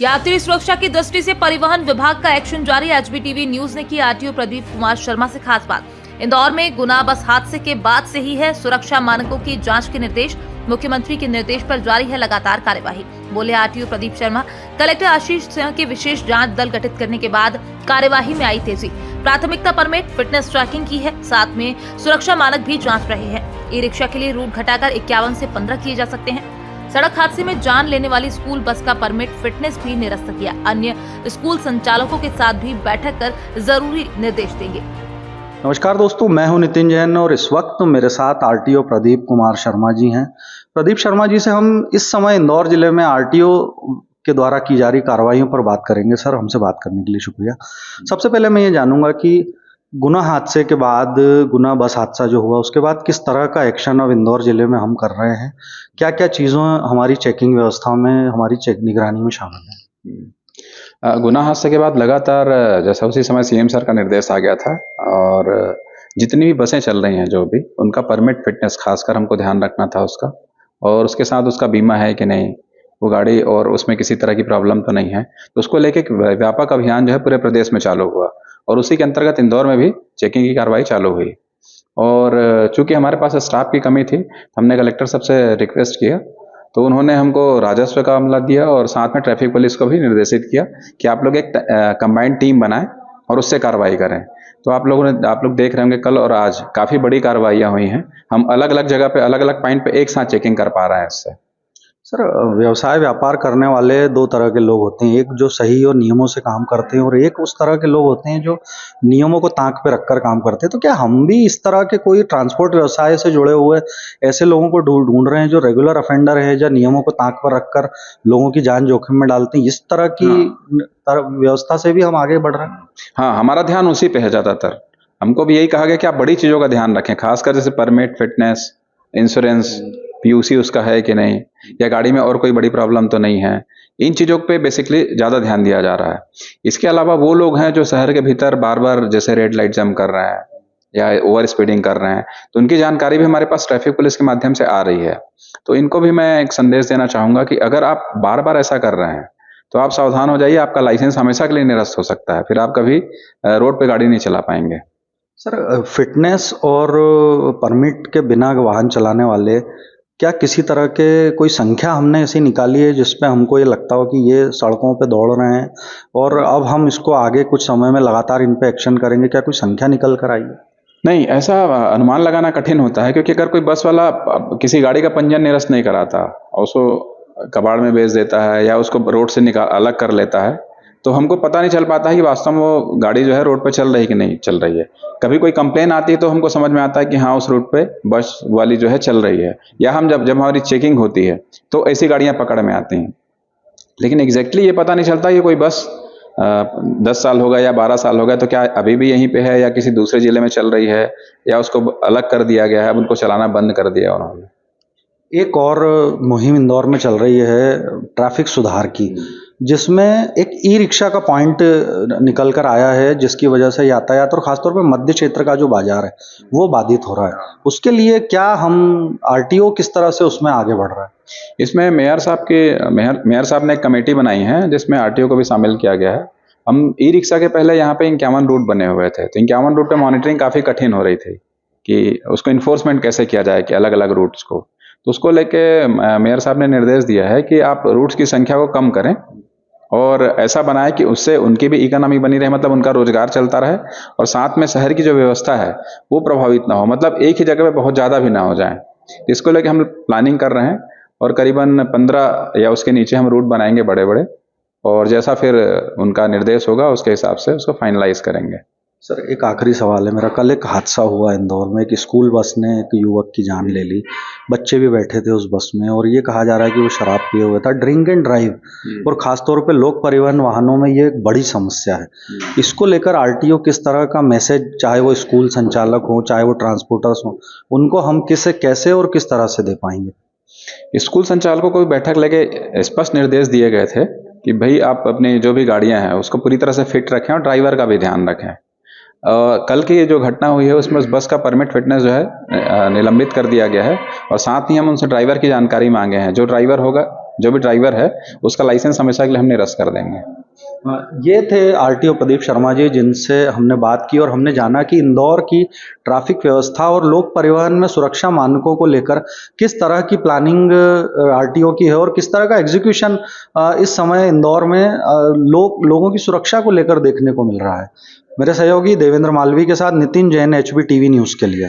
यात्री सुरक्षा की दृष्टि से परिवहन विभाग का एक्शन जारी। एचबीटीवी न्यूज ने की आरटीओ प्रदीप कुमार शर्मा से खास बात। इंदौर में गुना बस हादसे के बाद से ही है सुरक्षा मानकों की जांच के निर्देश। मुख्यमंत्री के निर्देश पर जारी है लगातार कार्यवाही, बोले आरटीओ प्रदीप शर्मा। कलेक्टर आशीष सिंह के विशेष जांच दल गठित करने के बाद कार्यवाही में आई तेजी। प्राथमिकता परमिट, फिटनेस ट्रैकिंग की है, साथ में सुरक्षा मानक भी जांच रहे हैं। ई रिक्शा के लिए रूट घटाकर 51 से 15 किए जा सकते हैं। सड़क हादसे में जान लेने वाली स्कूल बस का परमिट, फिटनेस भी निरस्त किया। अन्य स्कूल संचालकों के साथ भी बैठक कर जरूरी निर्देश देंगे। नमस्कार दोस्तों, मैं हूं नितिन जैन और इस वक्त मेरे साथ आरटीओ प्रदीप कुमार शर्मा जी हैं। प्रदीप शर्मा जी से हम इस समय इंदौर जिले में आरटीओ के द्वारा की जा रही कार्रवाइयों पर बात करेंगे। सर, हमसे बात करने के लिए शुक्रिया। सबसे पहले मैं ये जानूंगा कि गुना हादसे के बाद, गुना बस हादसा जो हुआ उसके बाद किस तरह का एक्शन अब इंदौर जिले में हम कर रहे हैं, क्या क्या चीज़ों हमारी चेकिंग व्यवस्था में, हमारी निगरानी में शामिल है? गुना हादसे के बाद लगातार जैसा उसी समय सीएम सर का निर्देश आ गया था और जितनी भी बसें चल रही हैं जो भी, उनका परमिट, फिटनेस खासकर हमको ध्यान रखना था उसका, और उसके साथ उसका बीमा है कि नहीं वो गाड़ी, और उसमें किसी तरह की प्रॉब्लम तो नहीं है। तो उसको लेके एक व्यापक अभियान जो है पूरे प्रदेश में चालू हुआ और उसी के अंतर्गत इंदौर में भी चेकिंग की कार्रवाई चालू हुई। और चूंकि हमारे पास स्टाफ की कमी थी, हमने कलेक्टर साहब से रिक्वेस्ट किया तो उन्होंने हमको राजस्व का अमला दिया और साथ में ट्रैफिक पुलिस को भी निर्देशित किया कि आप लोग एक कंबाइंड टीम बनाएं और उससे कार्रवाई करें। तो आप लोग देख रहे होंगे कल और आज काफ़ी बड़ी कार्रवाइयाँ हुई हैं। हम अलग अलग जगह पे, अलग अलग पॉइंट पे एक साथ चेकिंग कर पा रहे हैं इससे। सर, व्यवसाय व्यापार करने वाले दो तरह के लोग होते हैं, एक जो सही और नियमों से काम करते हैं और एक उस तरह के लोग होते हैं जो नियमों को ताक पे रखकर काम करते हैं। तो क्या हम भी इस तरह के कोई ट्रांसपोर्ट व्यवसाय से जुड़े हुए ऐसे लोगों को ढूंढ रहे हैं जो रेगुलर अफेंडर है, जो नियमों को ताक पर रखकर लोगों की जान जोखिम में डालते हैं? इस तरह की व्यवस्था से भी हम आगे बढ़ रहे हैं? हाँ, हमारा ध्यान उसी पे है ज़्यादातर। हमको भी यही कहा गया कि आप बड़ी चीज़ों का ध्यान रखें, खासकर जैसे परमिट, फिटनेस, इंश्योरेंस, पीयूसी उसका है कि नहीं, या गाड़ी में और कोई बड़ी प्रॉब्लम तो नहीं है। इन चीज़ों पे बेसिकली ज़्यादा ध्यान दिया जा रहा है। इसके अलावा वो लोग हैं जो शहर के भीतर बार बार जैसे रेड लाइट जंप कर रहे हैं या ओवर स्पीडिंग कर रहे हैं, तो उनकी जानकारी भी हमारे पास ट्रैफिक पुलिस के माध्यम से आ रही है। तो इनको भी मैं एक संदेश देना चाहूँगा कि अगर आप बार बार ऐसा कर रहे हैं तो आप सावधान हो जाइए, आपका लाइसेंस हमेशा के लिए निरस्त हो सकता है, फिर आप कभी रोड पे गाड़ी नहीं चला पाएंगे। सर, फिटनेस और परमिट के बिना वाहन चलाने वाले, क्या किसी तरह के कोई संख्या हमने ऐसी निकाली है जिसपे हमको ये लगता हो कि ये सड़कों पे दौड़ रहे हैं और अब हम इसको आगे कुछ समय में लगातार इन पे एक्शन करेंगे? क्या कोई संख्या निकल कर आई है? नहीं, ऐसा अनुमान लगाना कठिन होता है, क्योंकि अगर कोई बस वाला किसी गाड़ी का पंजीयन निरस्त नहीं कराता और उसको कबाड़ में बेच देता है या उसको रोड से अलग कर लेता है, तो हमको पता नहीं चल पाता है कि वास्तव में वो गाड़ी जो है रोड पे चल रही है कि नहीं चल रही है। कभी कोई कंप्लेन आती है तो हमको समझ में आता है कि हाँ, उस रूट पे बस वाली जो है चल रही है, या हम जब हमारी चेकिंग होती है तो ऐसी गाड़ियां पकड़ में आती हैं। लेकिन एग्जैक्टली ये पता नहीं चलता कि कोई बस 10 साल हो गया या 12 साल हो गया तो क्या अभी भी यहीं पे है या किसी दूसरे जिले में चल रही है, या उसको अलग कर दिया गया है, अब उनको चलाना बंद कर दिया उन्होंने। एक और मुहिम इंदौर में चल रही है ट्रैफिक सुधार की, जिसमें एक ई रिक्शा का पॉइंट निकल कर आया है, जिसकी वजह से यातायात और खासतौर पे मध्य क्षेत्र का जो बाजार है वो बाधित हो रहा है। उसके लिए क्या हम आरटीओ किस तरह से उसमें आगे बढ़ रहा है? इसमें मेयर साहब ने एक कमेटी बनाई है जिसमें आरटीओ को भी शामिल किया गया है। हम ई रिक्शा के पहले यहाँ पे 51 रूट बने हुए थे, तो 51 रूट पे मॉनिटरिंग काफ़ी कठिन हो रही थी कि उसको इन्फोर्समेंट कैसे किया जाए कि अलग अलग रूट्स को। तो उसको लेके मेयर साहब ने निर्देश दिया है कि आप रूट्स की संख्या को कम करें और ऐसा बनाए कि उससे उनकी भी इकोनॉमी बनी रहे, मतलब उनका रोजगार चलता रहे, और साथ में शहर की जो व्यवस्था है वो प्रभावित ना हो, मतलब एक ही जगह पे बहुत ज़्यादा भी ना हो जाए। इसको लेके हम प्लानिंग कर रहे हैं और करीबन 15 या उसके नीचे हम रूट बनाएंगे बड़े बड़े, और जैसा फिर उनका निर्देश होगा उसके हिसाब से उसको फाइनलाइज करेंगे। सर, एक आखिरी सवाल है मेरा। कल एक हादसा हुआ इंदौर में, एक स्कूल बस ने एक युवक की जान ले ली। बच्चे भी बैठे थे उस बस में और ये कहा जा रहा है कि वो शराब पिए हुए था। ड्रिंक एंड ड्राइव और खासतौर पे लोक परिवहन वाहनों में ये एक बड़ी समस्या है। इसको लेकर आरटीओ किस तरह का मैसेज, चाहे वो स्कूल संचालक हो, चाहे वो ट्रांसपोर्टर्स हो, उनको हम कैसे और किस तरह से दे पाएंगे? स्कूल संचालकों को भी बैठक लेके स्पष्ट निर्देश दिए गए थे कि भाई आप अपनी जो भी गाड़ियां हैं उसको पूरी तरह से फिट रखें और ड्राइवर का भी ध्यान रखें। कल की जो घटना हुई है उसमें उस बस का परमिट, फिटनेस जो है निलंबित कर दिया गया है, और साथ ही हम उनसे ड्राइवर की जानकारी मांगे हैं। जो ड्राइवर होगा जो भी ड्राइवर है उसका लाइसेंस हमेशा के लिए हम निरस्त कर देंगे। ये थे आरटीओ प्रदीप शर्मा जी, जिनसे हमने बात की और हमने जाना कि इंदौर की ट्रैफिक व्यवस्था और लोक परिवहन में सुरक्षा मानकों को लेकर किस तरह की प्लानिंग आरटीओ की है और किस तरह का एग्जीक्यूशन इस समय इंदौर में लोगों की सुरक्षा को लेकर देखने को मिल रहा है। मेरे सहयोगी देवेंद्र मालवी के साथ Nitin Jain, HB TV news के लिए।